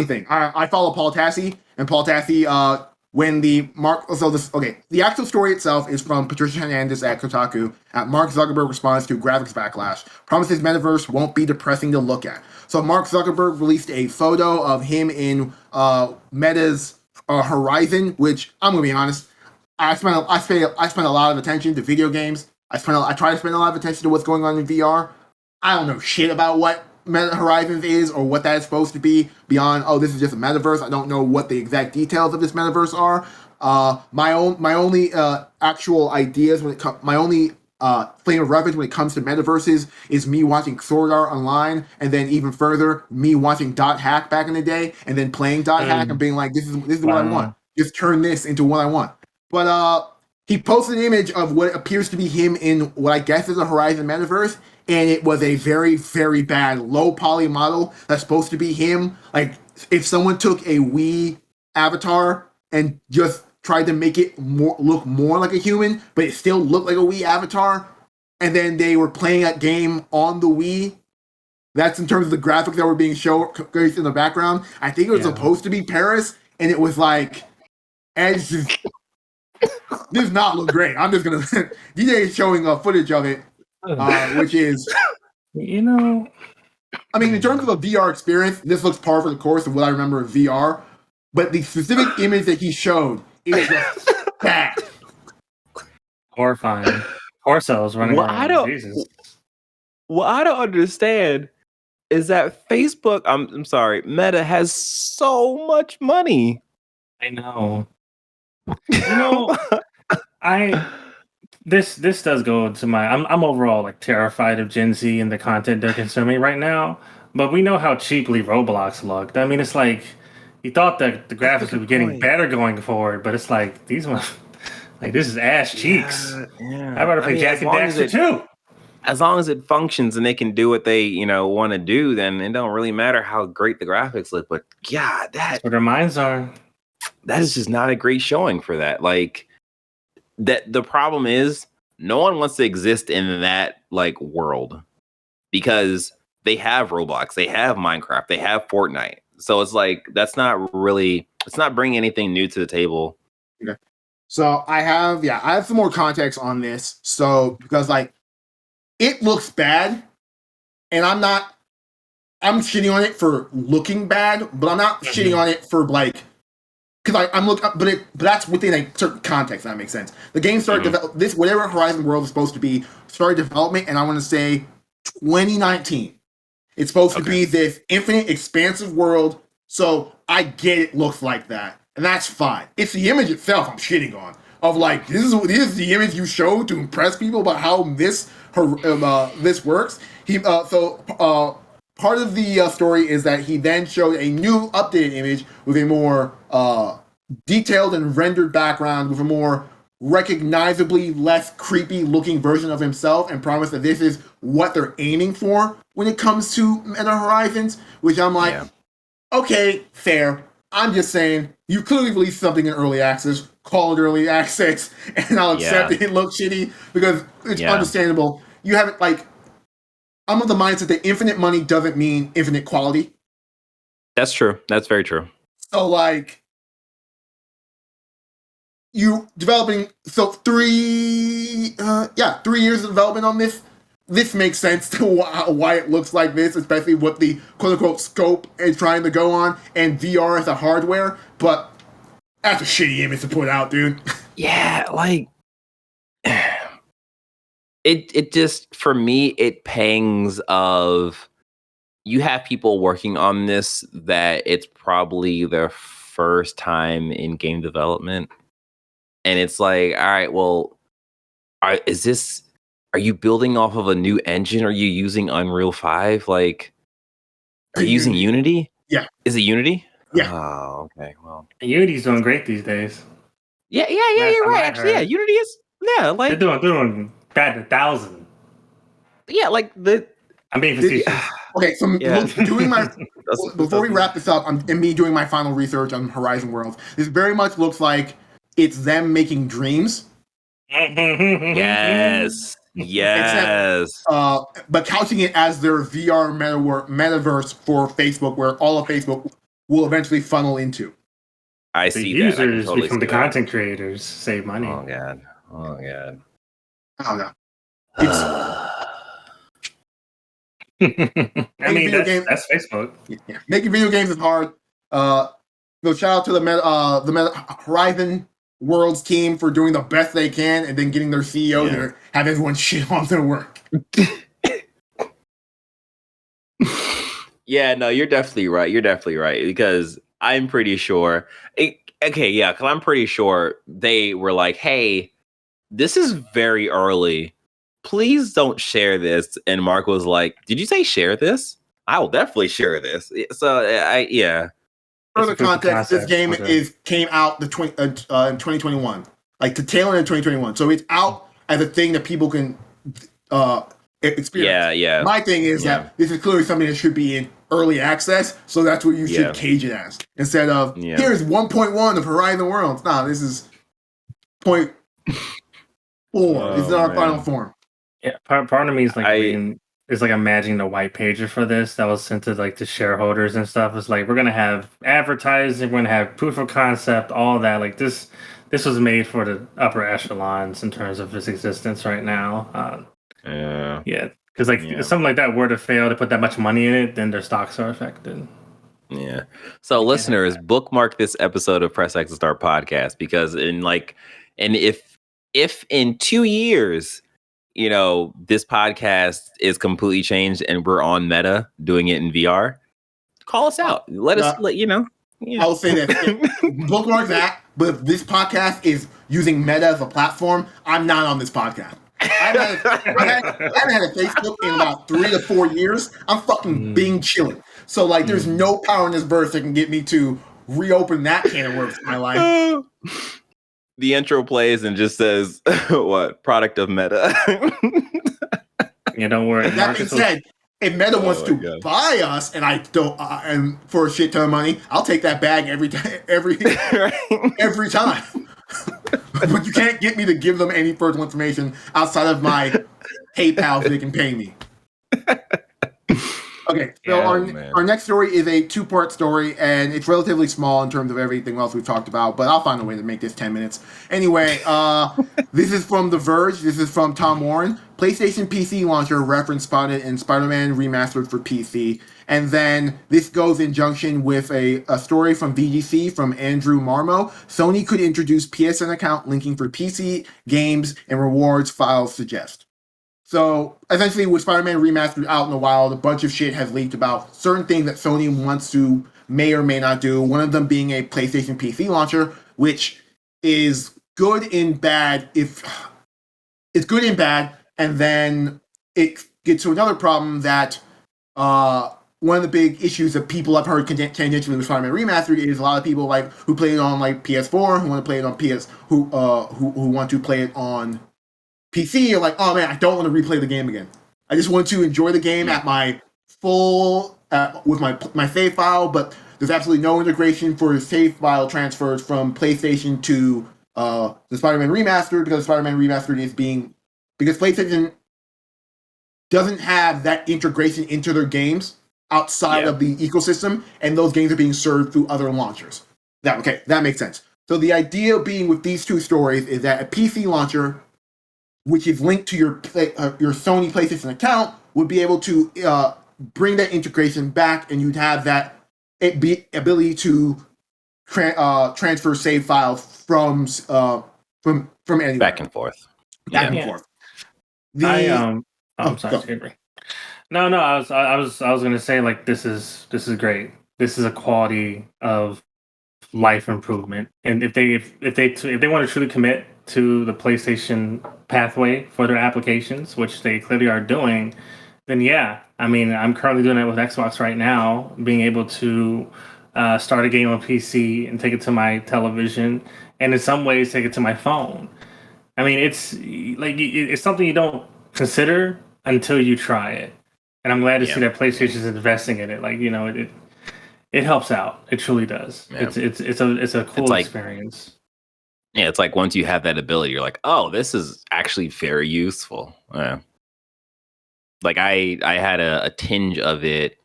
thing. I follow Paul Tassi, and Paul Tassi, the actual story itself is from Patricia Hernandez at Kotaku. Mark Zuckerberg responds to graphics backlash. Promises Metaverse won't be depressing to look at. So Mark Zuckerberg released a photo of him in Meta's Horizon, which I'm gonna be honest, I spent a lot of attention to video games. I try to spend a lot of attention to what's going on in VR. I don't know shit about what Meta Horizons is or what that is supposed to be beyond, this is just a metaverse. I don't know what the exact details of this metaverse are. My only actual ideas my only frame of reference when it comes to metaverses is me watching Sword Art Online, and then even further, me watching Dot Hack back in the day, and then playing Dot Hack and being like, this is what I want. Just turn this into what I want. But he posted an image of what appears to be him in what I guess is a Horizon metaverse, and it was a very, very bad low poly model that's supposed to be him. Like, if someone took a Wii avatar and just tried to make it look more like a human, but it still looked like a Wii avatar, and then they were playing that game on the Wii. That's in terms of the graphics that were being showcased in the background. I think it was supposed to be Paris, and it was like, this does not look great. I'm just gonna DJ is showing footage of it, which is, I mean, in terms of a VR experience, this looks par for the course of what I remember of VR. But the specific image that he showed is just bad, horrifying. Horse running around. Jesus. What I don't understand is that Facebook, I'm sorry, Meta has so much money. I know. You know, this does go to my. I'm overall like terrified of Gen Z and the content they're consuming right now. But we know how cheaply Roblox looked. I mean, it's like you thought that the That's a graphics would be good getting point. better going forward, but it's like these ones, like this is ass cheeks. Yeah. I'd rather play mean, Jack and Daxter too. as long as it functions and they can do what they want to do, then it don't really matter how great the graphics look. But yeah, That's where their minds are. that is just not a great showing for that. Like that, the problem is no one wants to exist in that like world because they have Roblox, they have Minecraft, they have Fortnite. So it's like it's not bringing anything new to the table. Okay. So I have some more context on this. So because like it looks bad, and I'm shitting on it for looking bad, but I'm not shitting on it for like because I'm looking, but that's within a certain context. That makes sense. The game started this whatever Horizon World is supposed to be started development, and I want to say 2019. It's supposed to be this infinite, expansive world. So I get it looks like that, and that's fine. It's the image itself I'm shitting on. Of like this is the image you showed to impress people about how this works. Part of the story is that he then showed a new updated image with a more detailed and rendered background with a more recognizably less creepy looking version of himself, and promised that this is what they're aiming for when it comes to Meta Horizons, which I'm like, okay, fair. I'm just saying, you clearly released something in early access, call it early access, and I'll accept it looks shitty because it's understandable. You haven't, like, I'm of the mindset that infinite money doesn't mean infinite quality. That's true. That's very true. So, like, you developing, so 3 years of development on this. This makes sense to why it looks like this, especially what the quote-unquote scope is trying to go on, and VR as a hardware, but that's a shitty image to put out, dude. Yeah, like, it just, for me, it pangs of, you have people working on this that it's probably their first time in game development, and it's like, all right, well, are you building off of a new engine? Are you using Unreal 5? Like, are you using Unity? Yeah. Is it Unity? Yeah. Oh, okay. Well, Unity's doing great these days. Yeah, you're right. Actually, yeah, Unity is. Yeah, like they're doing bad 1,000. Yeah, like I'm being facetious. Okay, so doing my before we wrap this up, and me doing my final research on Horizon Worlds, this very much looks like it's them making dreams. Yes. Except, but couching it as their VR metaverse for Facebook, where all of Facebook will eventually funnel into. I the see users that. I can totally become see the content creators, save money. Oh god. I don't know. I mean, that's Facebook. Yeah. Making video games is hard. Shout out to the Meta Horizon Worlds team for doing the best they can, and then getting their CEO to have everyone shit on their work. Yeah, no, you're definitely right. Because I'm pretty sure. Because I'm pretty sure they were like, "Hey, this is very early. Please don't share this." And Mark was like, "Did you say share this? I will definitely share this." So Further context: this game came out in 2021, like the tail end of 2021. So it's out as a thing that people can experience. Yeah. My thing is that this is clearly something that should be in early access, so that's what you should cage it as, instead of here's 1.1 of Horizon Worlds. Nah, this is 0.4. This is our final form. Yeah, part of me is like imagining the white pager for this that was sent to like the shareholders and stuff. It's like, we're gonna have advertising, we're gonna have proof of concept, all that. Like this was made for the upper echelons in terms of its existence right now. Because if something like that were to fail to put that much money in it, then their stocks are affected. Yeah. So listeners, bookmark this episode of Press X and Start podcast, because if in 2 years, this podcast is completely changed and we're on Meta doing it in VR, call us out. Let us let you know. I'll say that. Bookmark that. But if this podcast is using Meta as a platform, I'm not on this podcast. I haven't had a Facebook in about 3 to 4 years. I'm fucking Bing chilling. So like, there's no power in this verse that can get me to reopen that can of worms in my life. The intro plays and just says, "What product of Meta?" Yeah, don't worry. That being said, if Meta wants to God. buy us, and I don't, and for a shit ton of money, I'll take that bag every time. Every time. But you can't get me to give them any personal information outside of my PayPal so they can pay me. Okay, so our next story is a 2-part story, and it's relatively small in terms of everything else we've talked about, but I'll find a way to make this 10 minutes. Anyway, this is from The Verge. This is from Tom Warren. PlayStation PC launcher reference spotted in Spider-Man Remastered for PC. And then this goes in junction with a story from VGC from Andrew Marmo. Sony could introduce PSN account linking for PC games and rewards files suggest. So essentially, with Spider-Man Remastered out in the wild, a bunch of shit has leaked about certain things that Sony wants to may or may not do. One of them being a PlayStation PC launcher, which is good and bad. If it's good and bad, and then it gets to another problem that one of the big issues that people have heard tangentially with Spider-Man Remastered is a lot of people like who play it on like PS4, who want to play it on PS, who want to play it on PC, you're like, oh man, I don't want to replay the game again. I just want to enjoy the game at my full, with my save file, but there's absolutely no integration for save file transfers from PlayStation to the Spider-Man Remastered, because Spider-Man Remastered because PlayStation doesn't have that integration into their games outside of the ecosystem, and those games are being served through other launchers. That makes sense. So the idea being with these two stories is that a PC launcher, which is linked to your Sony PlayStation account, would be able to bring that integration back, and you'd have that ability to transfer save files from anywhere. Back and forth. Back and forth. I'm sorry, Avery. No, I was gonna say, like, this is great. This is a quality of life improvement, and if they want to truly commit to the PlayStation pathway for their applications, which they clearly are doing, then yeah. I mean, I'm currently doing it with Xbox right now, being able to start a game on PC and take it to my television, and in some ways take it to my phone. I mean, it's like it's something you don't consider until you try it, and I'm glad to see that PlayStation is investing in it. Like, you know, it helps out. It truly does. Yeah. It's a cool experience. Yeah, it's like once you have that ability, you're like, oh, this is actually very useful. Yeah. Like I had a tinge of it.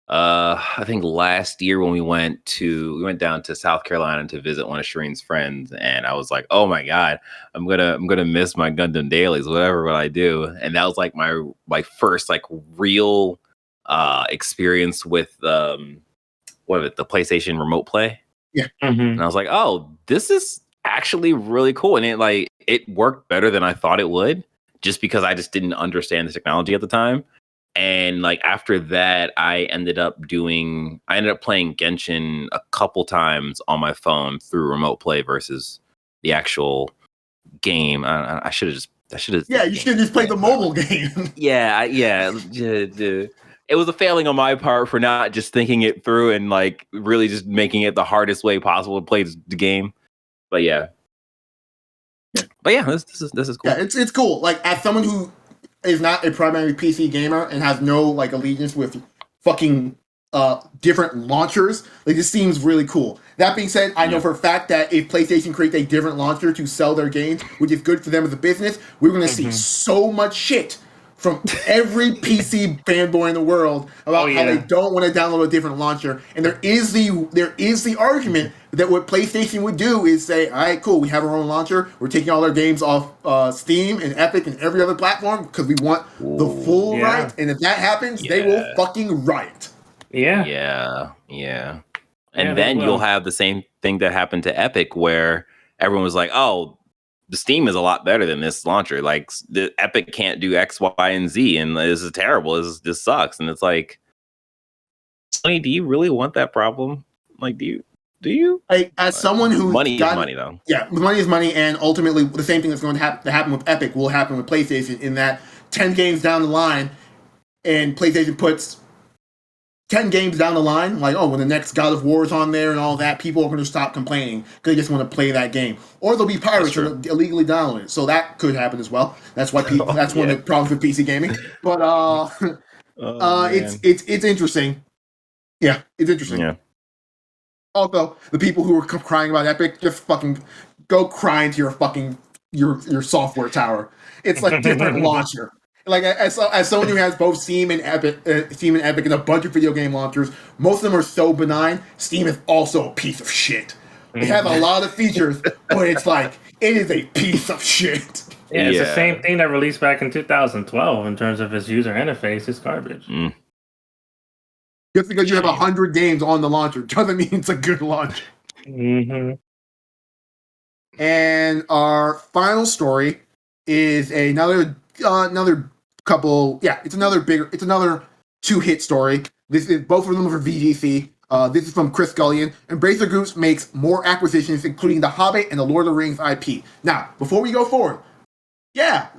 I think last year when we went down to South Carolina to visit one of Shireen's friends, and I was like, oh my God, I'm gonna miss my Gundam dailies, whatever I do. And that was like my first like real experience with the PlayStation Remote Play. Yeah. Mm-hmm. And I was like, oh, this is actually really cool. And it worked better than I thought it would, just because I just didn't understand the technology at the time. And like after that, I ended up playing Genshin a couple times on my phone through Remote Play versus the actual game. I should have Yeah, you should have just played the mobile game. Yeah. It was a failing on my part for not just thinking it through and like really just making it the hardest way possible to play the game. But yeah. This is cool. Yeah, it's cool. Like, as someone who is not a primary PC gamer and has no like allegiance with fucking different launchers, like, this seems really cool. That being said, I know for a fact that if PlayStation creates a different launcher to sell their games, which is good for them as a business, we're going to see so much shit from every PC fanboy in the world about how they don't want to download a different launcher. And there is the argument that what PlayStation would do is say, all right, cool, we have our own launcher. We're taking all our games off Steam and Epic and every other platform because we want the full right. And if that happens, they will fucking riot. Yeah. And then you'll have the same thing that happened to Epic, where everyone was like, oh, the Steam is a lot better than this launcher. Like, the Epic can't do X, Y, and Z, and this is terrible. This sucks. And it's like, Sony, do you really want that problem? Like, do you? Do you? As someone who's money got is money, though. Yeah, money is money, and ultimately the same thing that's going to happen with Epic will happen with PlayStation. In that 10 games down the line, and PlayStation puts 10 games down the line, like, oh, when the next God of War is on there and all that, people are going to stop complaining because they just want to play that game. Or there'll be pirates and illegally download it. So that could happen as well. That's why people. That's one of the problems with PC gaming. But it's interesting. Yeah, it's interesting. Yeah. Also, the people who are crying about Epic, just fucking go cry into your fucking your software tower. It's like different launcher. Like as someone who has both Steam and Epic, and a bunch of video game launchers, most of them are so benign. Steam is also a piece of shit. It has a lot of features, but it's like it is a piece of shit. Yeah, it's the same thing that released back in 2012 in terms of its user interface. It's garbage. Just because you have 100 games on the launcher doesn't mean it's a good launcher. Mm-hmm. And our final story is another couple. Yeah, it's another 2-hit story. This is both of them for VGC. This is from Chris Gullion. Embracer Groups makes more acquisitions, including The Hobbit and the Lord of the Rings IP. Now, before we go forward, yeah,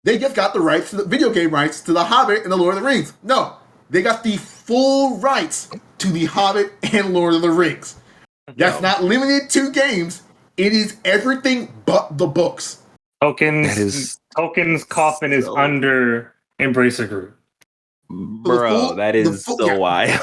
they just got the rights, the video game rights to The Hobbit and the Lord of the Rings. No, they got the full rights to The Hobbit and Lord of the Rings. That's not limited to games. It is everything but the books. Tokens coffin is under Embracer Group. Bro, that is so wild.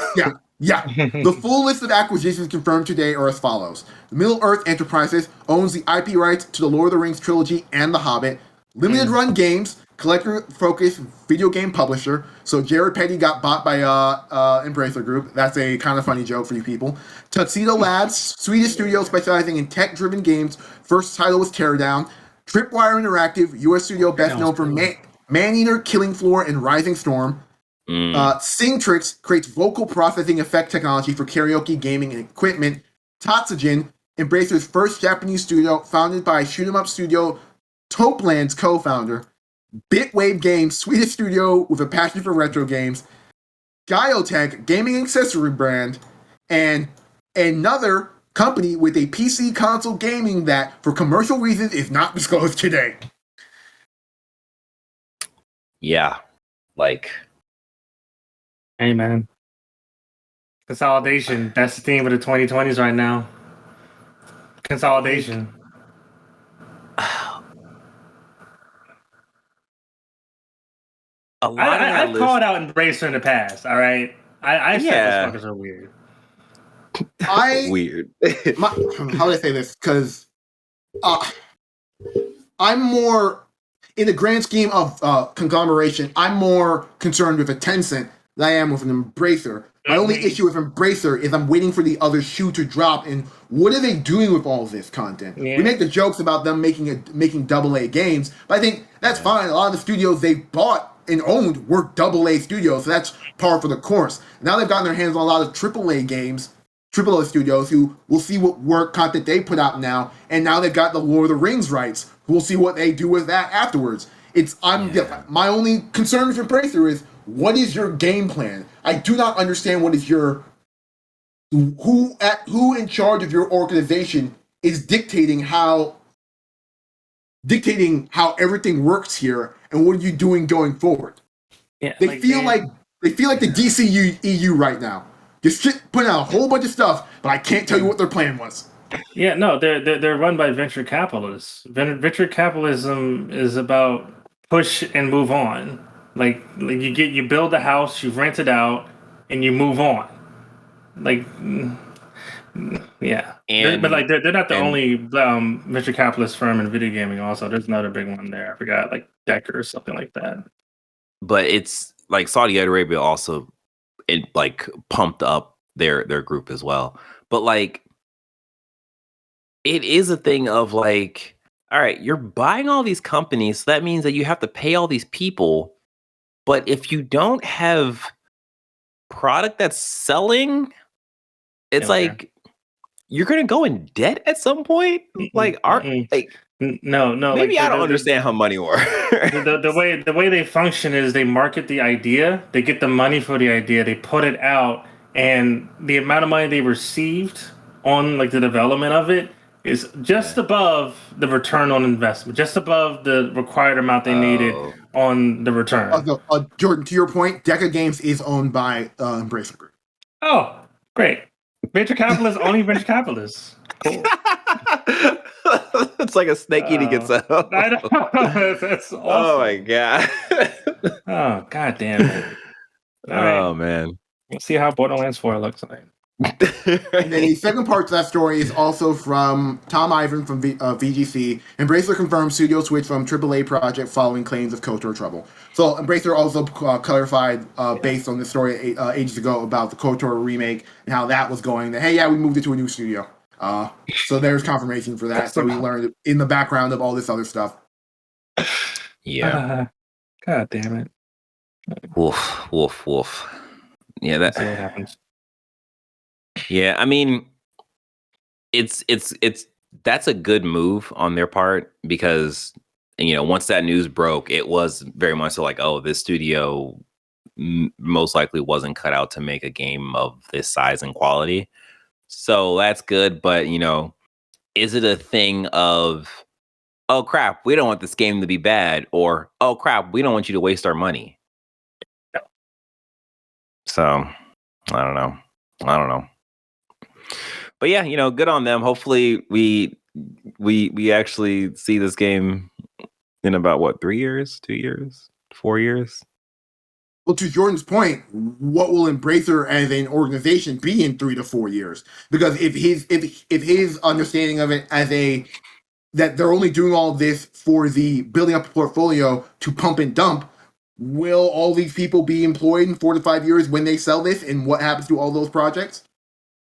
Yeah. The full list of acquisitions confirmed today are as follows. Middle-earth Enterprises owns the IP rights to the Lord of the Rings trilogy and The Hobbit. Limited Run Games, collector-focused video game publisher. So Jared Petty got bought by Embracer Group. That's a kind of funny joke for you people. Tuxedo Labs, Swedish studio specializing in tech-driven games. First title was Teardown. Tripwire Interactive, U.S. studio best known for Maneater, Killing Floor, and Rising Storm. Singtrix creates vocal processing effect technology for karaoke, gaming, and equipment. Tatsugen, Embracer's first Japanese studio, founded by shoot-'em-up studio Topeland's co-founder. Bitwave Games, Swedish studio with a passion for retro games. Gyotech, gaming accessory brand. And another company with a PC console gaming that, for commercial reasons, is not disclosed today. Yeah. Like... Hey, man. Consolidation. That's the theme of the 2020s right now. Consolidation. I've called out Embracer in the past, all right? I said those fuckers are weird. Weird. How do I say this? Because I'm more, in the grand scheme of conglomeration, I'm more concerned with a Tencent than I am with an Embracer. My only issue with Embracer is I'm waiting for the other shoe to drop, and what are they doing with all this content? We make the jokes about them making AA games, but I think that's fine. A lot of the studios they bought and owned were AA studios, so that's par for the course. Now they've gotten their hands on a lot of AAA games, AAA studios, who will see what work content they put out now, and now they've got the Lord of the Rings rights. We'll see what they do with that afterwards. My only concern with Embracer is, what is your game plan? I do not understand what is your who in charge of your organization is dictating how everything works here, and what are you doing going forward? Yeah, they feel like the DC EU right now. Just putting out a whole bunch of stuff, but I can't tell you what their plan was. Yeah, no, they're run by venture capitalists. Venture capitalism is about push and move on. Like you build a house, you rent it out, and you move on. Like, yeah. But they're not the only venture capitalist firm in video gaming. Also, there's another big one there. I forgot, like Decker or something like that. But it's like Saudi Arabia also pumped up their group as well. But like, it is a thing of like, all right, you're buying all these companies, so that means that you have to pay all these people. But if you don't have product that's selling, it's like you're gonna go in debt at some point. Like, no, maybe I don't understand how money works. The way they function is they market the idea, they get the money for the idea, they put it out, and the amount of money they received on like the development of it is just above the return on investment, just above the required amount they needed on the return. Jordan, to your point, Deca Games is owned by Embracer Group. Oh, great. Venture capitalists, only venture capitalists. Cool. It's like a snake eating itself. I know. That's awesome. Oh my god. Oh, god damn it. All Oh right. man. Let's see how Borderlands 4 looks like. And then the second part to that story is also from Tom Ivan from VGC. Embracer confirmed studio switch from AAA project following claims of KOTOR trouble. So Embracer also clarified based on the story ages ago about the KOTOR remake and how that was going. That, hey, yeah, we moved it to a new studio. So there's confirmation for that. So we learned in the background of all this other stuff. Yeah. God damn it. Woof, woof, woof. Yeah, Let's see what happens. Yeah, I mean, it's that's a good move on their part because once that news broke, it was very much so like, oh, this studio most likely wasn't cut out to make a game of this size and quality. So that's good, but is it a thing of, oh crap, we don't want this game to be bad, or oh crap, we don't want you to waste our money? No. So I don't know. But yeah, good on them. Hopefully we actually see this game in about what, 3 years, 2 years, 4 years? Well, to Jordan's point, what will Embracer as an organization be in 3 to 4 years? Because if his understanding of it as that they're only doing all this for the building up a portfolio to pump and dump, will all these people be employed in 4 to 5 years when they sell this? And what happens to all those projects?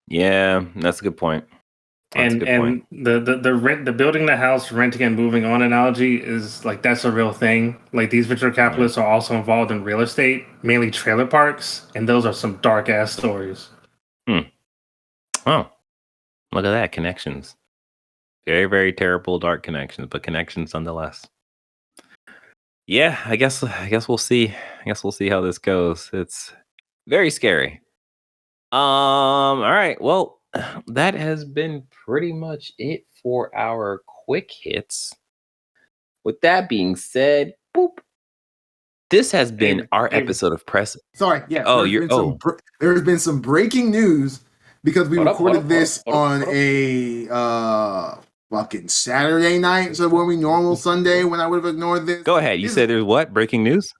Yeah, that's a good point. And the rent, the building the house, renting and moving on analogy is like that's a real thing. Like these venture capitalists are also involved in real estate, mainly trailer parks, and those are some dark ass stories. Oh, look at that, connections. Very, very terrible dark connections, but connections nonetheless. Yeah, I guess we'll see. I guess we'll see how this goes. It's very scary. All right. Well, that has been pretty much it for our quick hits. With that being said, boop. This has been our episode of Press. Sorry, yeah. Oh, there's been some breaking news because we recorded this on a fucking Saturday night, so when we normal Sunday when I would have ignored this. Go ahead. You said there's what? Breaking news?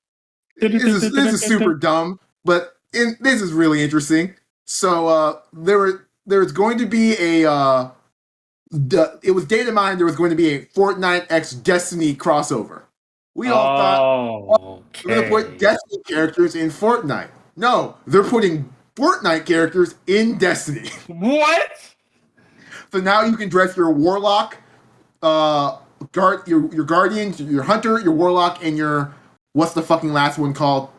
This is super dumb, but this is really interesting. So there's going to be it was data mined there was going to be a Fortnite X Destiny crossover. We all thought they're going to put Destiny characters in Fortnite. No, they're putting Fortnite characters in Destiny. What? So now you can dress your warlock, your guardian, your hunter, your warlock, and your what's the fucking last one called?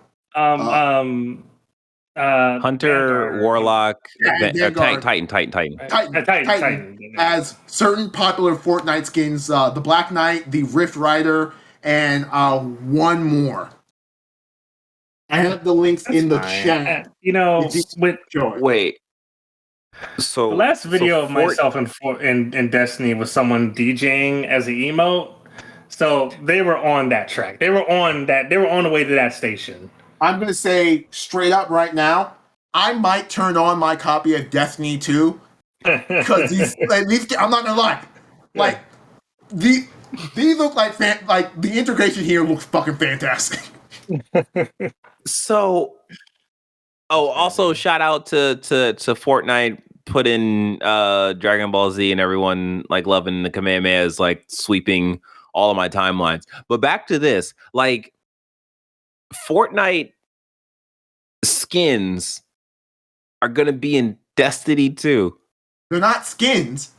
Hunter, Vanguard. Warlock, Vanguard. Titan. As certain popular Fortnite skins, the Black Knight, the Rift Rider, and one more. I have the links in the chat. Wait. So the last video of myself in Destiny was someone DJing as an emote. So they were on that track. They were on the way to that station. I'm gonna say straight up right now, I might turn on my copy of Destiny 2 because these I'm not gonna lie, like these look like the integration here looks fucking fantastic. So, also shout out to Fortnite putting Dragon Ball Z and everyone like loving the Kamehamehas like sweeping all of my timelines. But back to this, like Fortnite skins are gonna be in Destiny 2. They're not skins;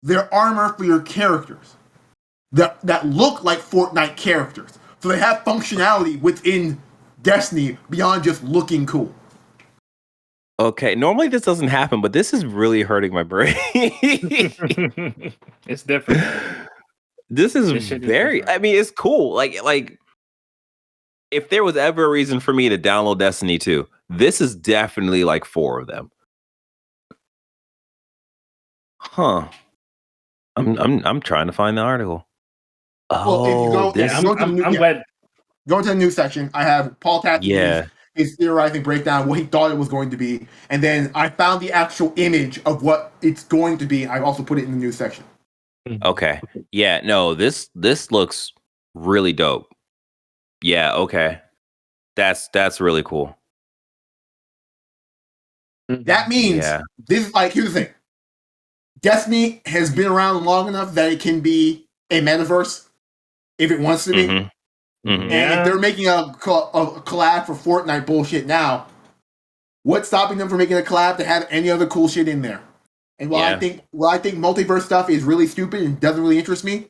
they're armor for your characters that look like Fortnite characters. So they have functionality within Destiny beyond just looking cool. Okay, normally this doesn't happen, but this is really hurting my brain. It's different. This is very. I mean, it's cool. Like, if there was ever a reason for me to download Destiny 2, this is definitely like 4 of them. Huh. I'm trying to find the article. Well, if you go, this. I'm glad. Go to the news section. I have Paul Tatton is theorizing breakdown what he thought it was going to be, and then I found the actual image of what it's going to be. I also put it in the news section. Okay. Yeah. No. This looks really dope. Yeah. Okay. That's really cool. That means this is like, here's the thing. Destiny has been around long enough that it can be a metaverse if it wants to be. Mm-hmm. And if they're making a collab for Fortnite bullshit now, what's stopping them from making a collab to have any other cool shit in there? And while I think multiverse stuff is really stupid and doesn't really interest me,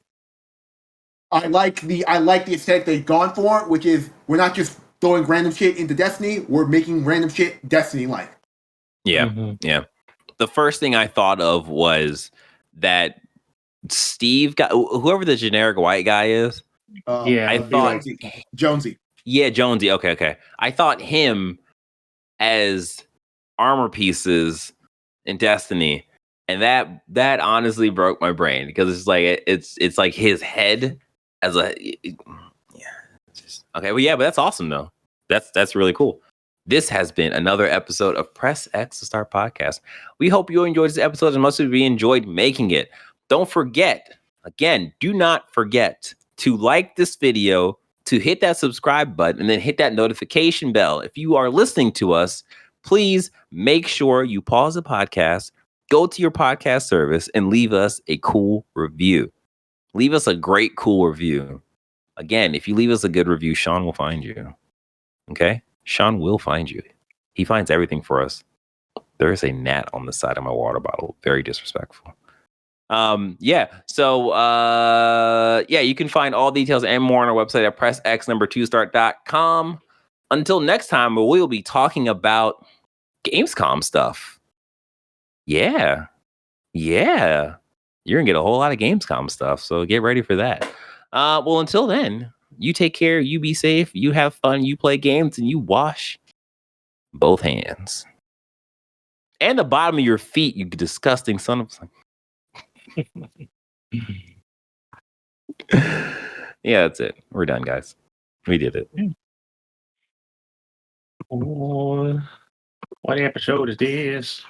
I like the aesthetic they've gone for, which is we're not just throwing random shit into Destiny, we're making random shit Destiny-like. Yeah. Yeah. The first thing I thought of was that Steve got whoever the generic white guy is. I thought Jonesy. Yeah, Jonesy. Okay. I thought him as armor pieces in Destiny, and that honestly broke my brain because it's like it's like his head as a okay. Well, yeah, but that's awesome though. That's really cool. This has been another episode of Press X to Start Podcast. We hope you enjoyed this episode as much as we enjoyed making it. Don't forget, again, do not forget to like this video, to hit that subscribe button, and then hit that notification bell. If you are listening to us, please make sure you pause the podcast, go to your podcast service, and leave us a cool review. Leave us a great, cool review. Again, if you leave us a good review, Sean will find you. Okay? Sean will find you. He finds everything for us. There is a gnat on the side of my water bottle. Very disrespectful. So you can find all details and more on our website at pressx2start.com. Until next time, we'll be talking about Gamescom stuff. Yeah. You're gonna get a whole lot of Gamescom stuff, so get ready for that. Well, until then, you take care, you be safe, you have fun, you play games, and you wash both hands. And the bottom of your feet, you disgusting son of Yeah, that's it. We're done, guys. We did it. What episode is this?